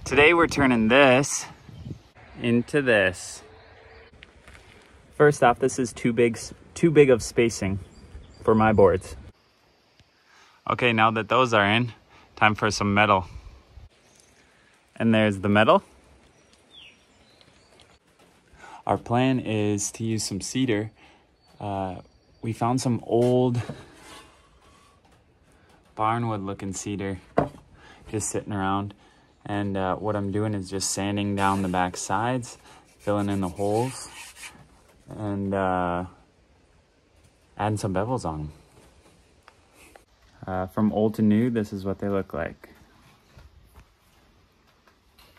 Today we're turning this into this. First off, this is too big of spacing for my boards. Okay, now that those are in, time for some metal. And there's the metal. Our plan is to use some cedar. We found some old barnwood looking cedar just sitting around. And what I'm doing is just sanding down the back sides, filling in the holes, and adding some bevels on them. From old to new, this is what they look like.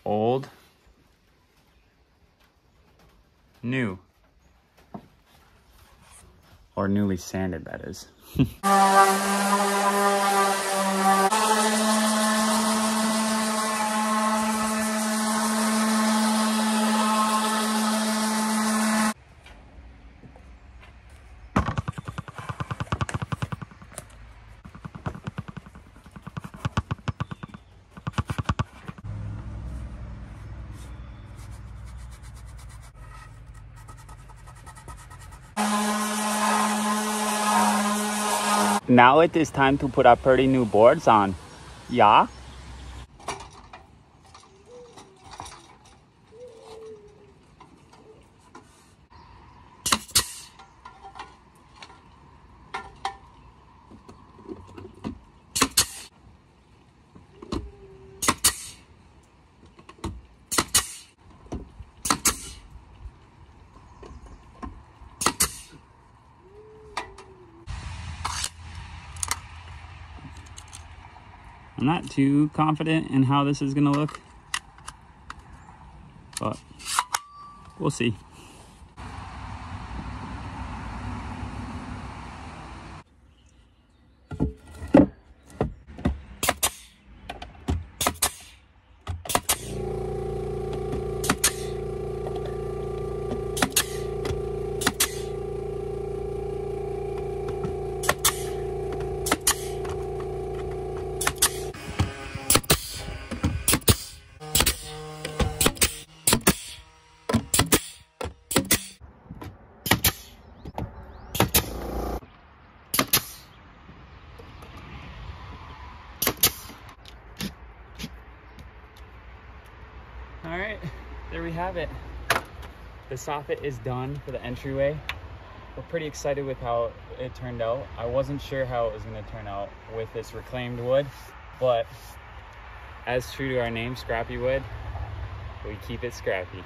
Old, new, or newly sanded, that is. Now it is time to put our pretty new boards on. Yeah? I'm not too confident in how this is gonna look, but we'll see. All right, there we have it. The soffit is done for the entryway. We're pretty excited with how it turned out. I wasn't sure how it was gonna turn out with this reclaimed wood, but as true to our name, Scrappy Wood, we keep it scrappy.